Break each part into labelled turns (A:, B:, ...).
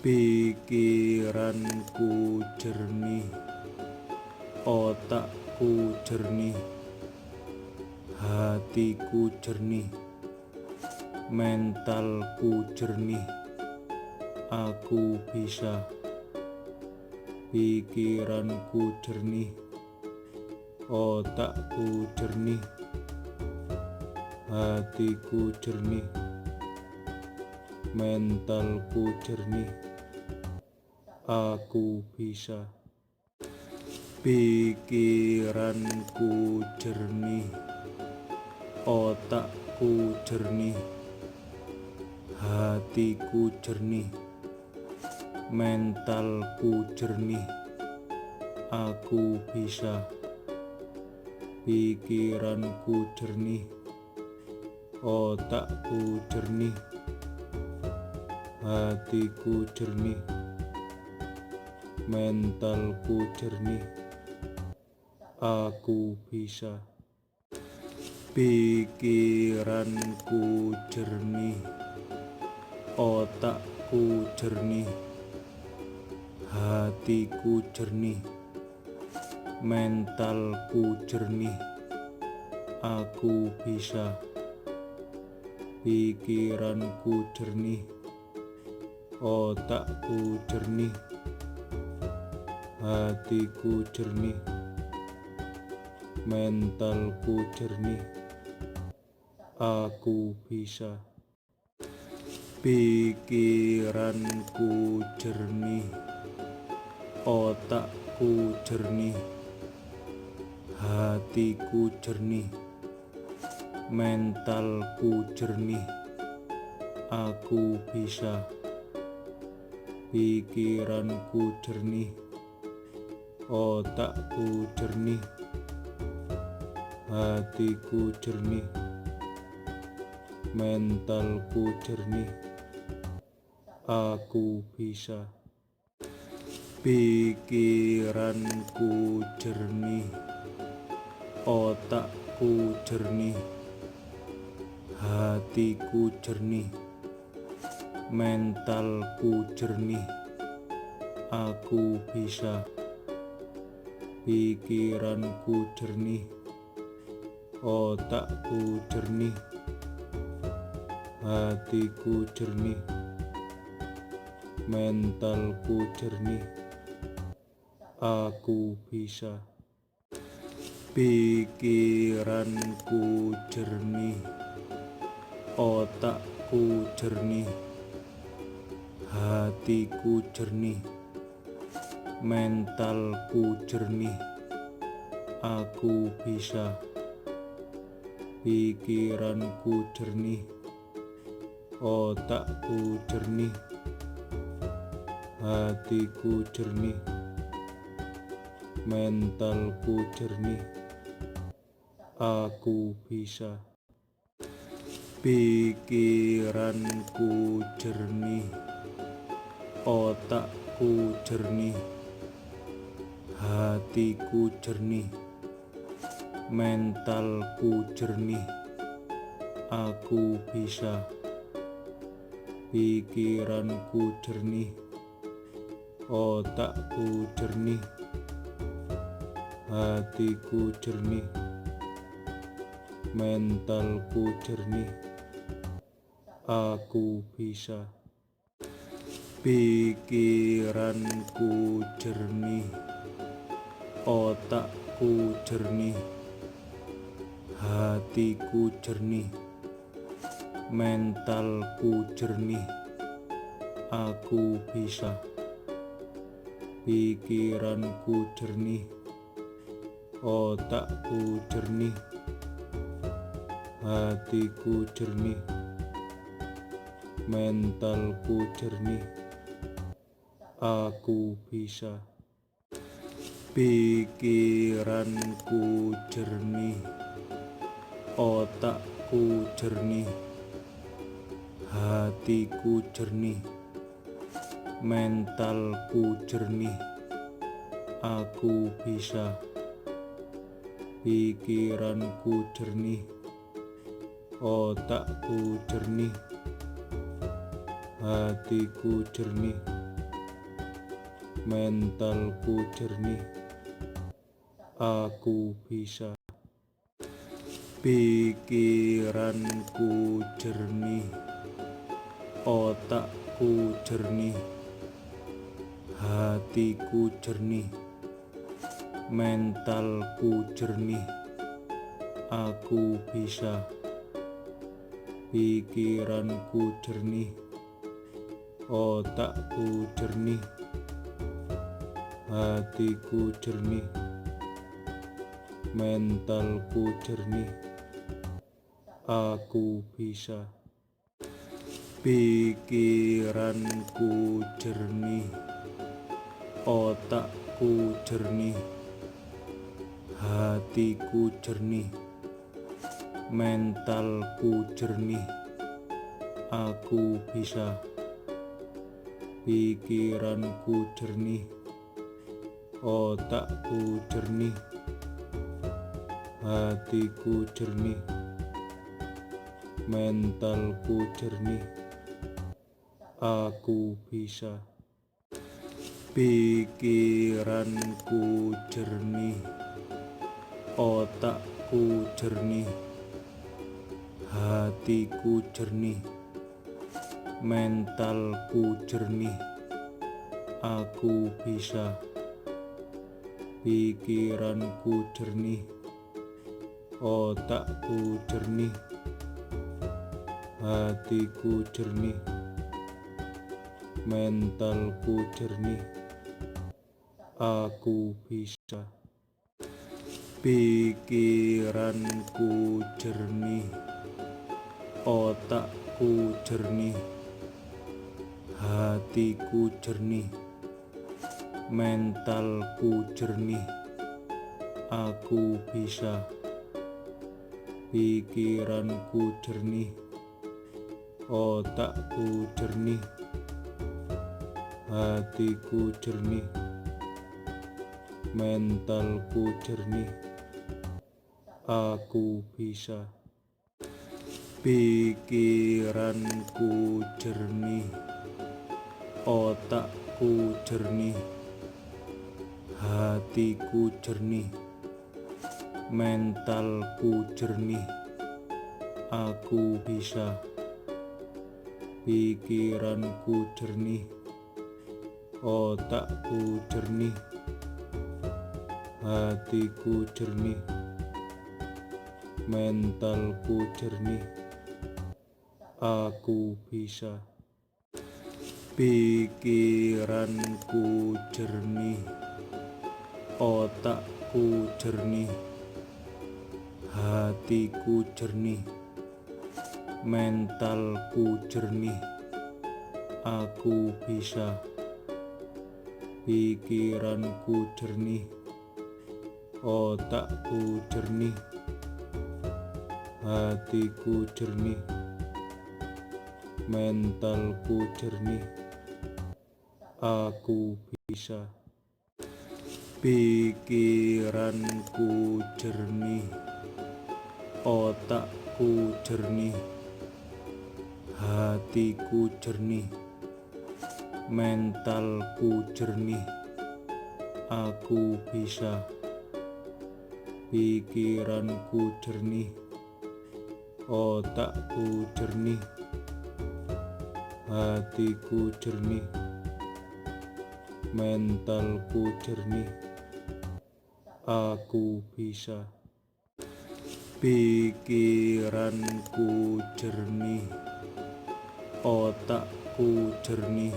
A: Pikiranku jernih, otakku jernih, hatiku jernih, mentalku jernih. Aku bisa. Pikiranku jernih, otakku jernih, hatiku jernih, mentalku jernih. Aku bisa. Pikiranku jernih, otakku jernih, hatiku jernih, mentalku jernih. Aku bisa. Pikiranku jernih, otakku jernih, hatiku jernih, mentalku jernih. Aku bisa. Pikiranku jernih, otakku jernih, hatiku jernih, mentalku jernih. Aku bisa. Pikiranku jernih, otakku jernih, hatiku jernih, mentalku jernih. Aku bisa. Pikiranku jernih, otakku jernih, hatiku jernih, mentalku jernih. Aku bisa. Pikiranku jernih, otakku jernih, hatiku jernih, mentalku jernih. Aku bisa. Pikiranku jernih, otakku jernih, hatiku jernih, mentalku jernih. Aku bisa. Pikiranku jernih, otakku jernih, hatiku jernih, mentalku jernih. Aku bisa. Pikiranku jernih, otakku jernih, hatiku jernih, mentalku jernih. Aku bisa. Pikiranku jernih, otakku jernih, hatiku jernih, mentalku jernih. Aku bisa. Pikiranku jernih, otakku jernih, hatiku jernih, mentalku jernih. Aku bisa. Pikiranku jernih, otakku jernih, hatiku jernih, mentalku jernih. Aku bisa. Pikiranku jernih, otakku jernih, hatiku jernih, mentalku jernih. Aku bisa. Pikiranku jernih, otakku jernih, hatiku jernih, mentalku jernih. Aku bisa. Pikiranku jernih, otakku jernih, hatiku jernih, mentalku jernih. Aku bisa. Pikiranku jernih, otakku jernih, hatiku jernih, mentalku jernih, aku bisa. Pikiranku jernih, otakku jernih, hatiku jernih, mentalku jernih, aku bisa. Pikiranku jernih, otakku jernih, hatiku jernih, mentalku jernih, aku bisa. Pikiranku jernih, otakku jernih, hatiku jernih, mentalku jernih, aku bisa. Pikiranku jernih, otakku jernih, hatiku jernih, mentalku jernih, aku bisa. Pikiranku jernih, otakku jernih, hatiku jernih, mentalku jernih, aku bisa. Pikiranku jernih, otakku jernih, hatiku jernih, mentalku jernih, aku bisa. Pikiranku jernih, otakku jernih, hatiku jernih, mentalku jernih, aku bisa. Pikiranku jernih, otakku jernih, hatiku jernih, mentalku jernih, aku bisa. Pikiranku jernih, otakku jernih, hatiku jernih, mentalku jernih, aku bisa. Pikiranku jernih, otakku jernih, hatiku jernih, mentalku jernih, aku bisa. Pikiranku jernih, otakku jernih, hatiku jernih, mentalku jernih, aku bisa. Pikiranku jernih, otakku jernih, hatiku jernih, mentalku jernih, aku bisa. Pikiranku jernih, otakku jernih, hatiku jernih, mentalku jernih, aku bisa. Pikiranku jernih, otakku jernih, hatiku jernih, mentalku jernih, aku bisa. Pikiranku jernih, otakku jernih, hatiku jernih, mentalku jernih, aku bisa. Pikiranku jernih, hatiku jernih, mentalku jernih, aku bisa. Pikiranku jernih, otakku jernih, hatiku jernih, mentalku jernih, aku bisa. Pikiranku jernih, otakku jernih, hatiku jernih, mentalku jernih, aku bisa. Pikiranku jernih, otakku jernih, hatiku jernih, mentalku jernih, aku bisa. Pikiranku jernih, otakku jernih, hatiku jernih, mentalku jernih, aku bisa. Pikiranku jernih, otakku jernih, hatiku jernih, mentalku jernih, aku bisa. Pikiranku jernih, otakku jernih, hatiku jernih, mentalku jernih, aku bisa. Pikiranku jernih, otakku jernih, hatiku jernih, mentalku jernih, aku bisa. Pikiranku jernih, otakku jernih,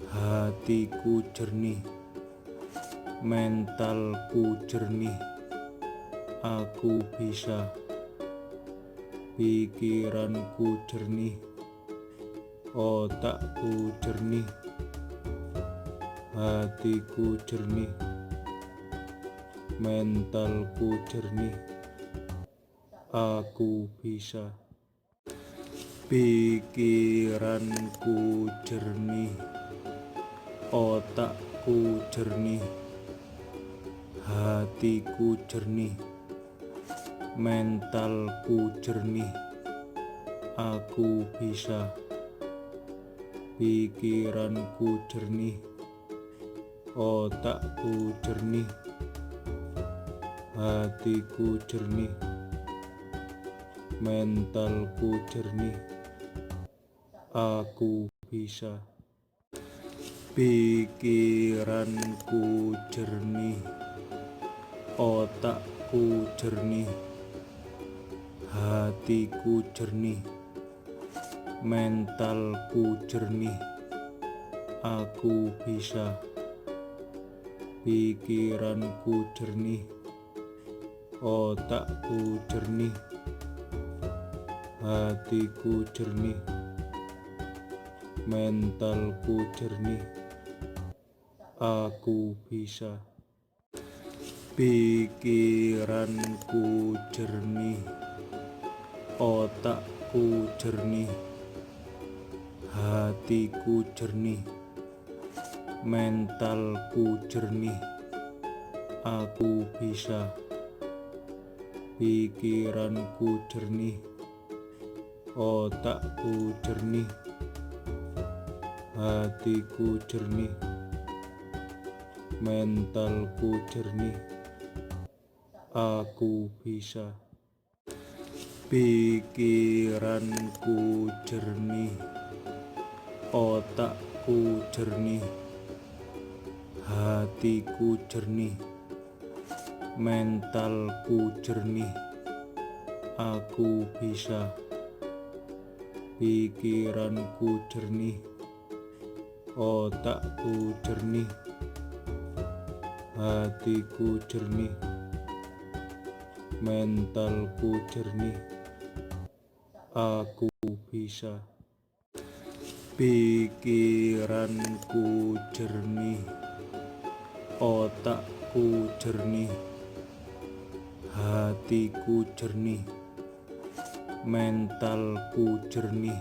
A: hatiku jernih, mentalku jernih, aku bisa. Pikiranku jernih, otakku jernih, hatiku jernih, mentalku jernih, aku bisa. Pikiranku jernih, otakku jernih, hatiku jernih, mentalku jernih, aku bisa. Pikiranku jernih, otakku jernih, hatiku jernih, mentalku jernih, aku bisa. Pikiranku jernih, hatiku jernih, mentalku jernih, aku bisa. Pikiranku jernih, otakku jernih, hatiku jernih, mentalku jernih, aku bisa. Pikiranku jernih, otakku jernih, hatiku jernih, mentalku jernih, aku bisa. Pikiranku jernih, otakku jernih, hatiku jernih, mentalku jernih, aku bisa. Pikiranku jernih, otakku jernih, hatiku jernih, mentalku jernih, aku bisa. Pikiranku jernih, otakku jernih, hatiku jernih, mentalku jernih, aku bisa. Pikiranku jernih, otakku jernih, hatiku jernih, mentalku jernih, aku bisa. Pikiranku jernih, otakku jernih, hatiku jernih, mentalku jernih, aku bisa. Pikiranku jernih, otakku jernih, hatiku jernih, mentalku jernih, aku bisa. Pikiranku jernih, otakku jernih, hatiku jernih, mentalku jernih,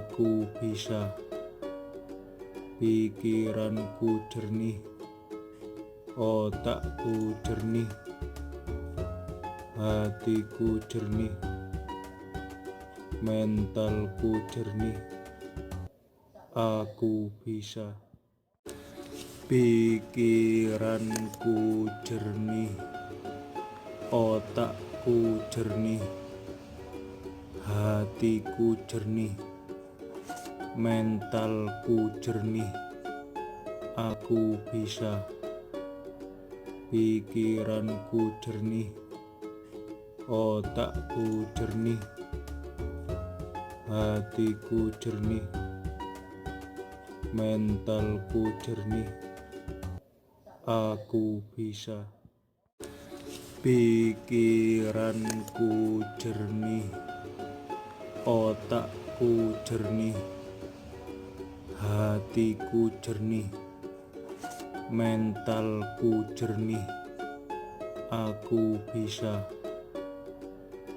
A: aku bisa. Pikiranku jernih, otakku jernih, hatiku jernih, mentalku jernih, aku bisa. Pikiranku jernih, otakku jernih, hatiku jernih, mentalku jernih, aku bisa. Pikiranku jernih, otakku jernih, hatiku jernih, mentalku jernih, aku bisa. Pikiranku jernih, otakku jernih, hatiku jernih, mentalku jernih, aku bisa.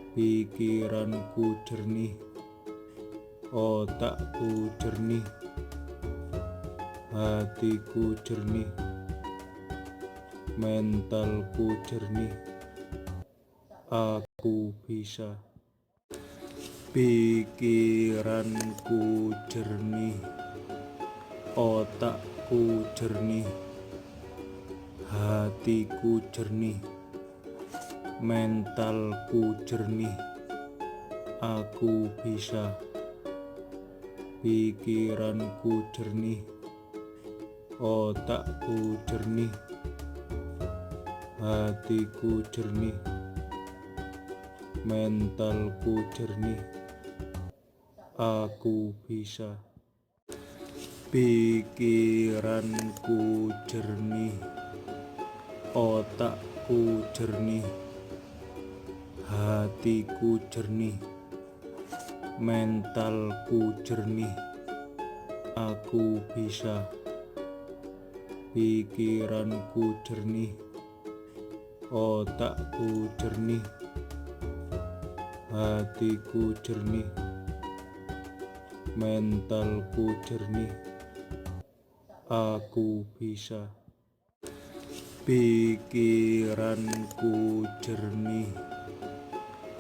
A: Pikiranku jernih, otakku jernih, hatiku jernih, mentalku jernih, aku bisa. Pikiranku jernih, otakku jernih, hatiku jernih, mentalku jernih, aku bisa. Pikiranku jernih, otakku jernih, hatiku jernih, mentalku jernih, aku bisa. Pikiranku jernih, otakku jernih, hatiku jernih, mentalku jernih, aku bisa. Pikiranku jernih, otakku jernih, hatiku jernih, mentalku jernih, aku bisa. Pikiranku jernih,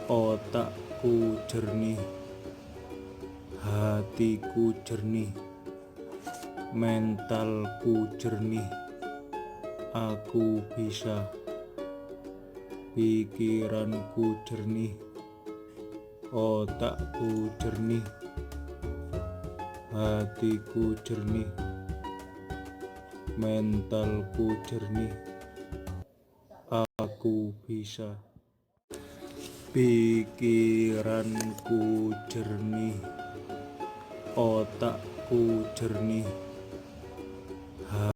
A: otakku jernih, hatiku jernih, Mentalku jernih, aku bisa. Pikiranku jernih, otakku jernih, hatiku jernih, mentalku jernih, aku bisa. Pikiranku jernih, otakku jernih,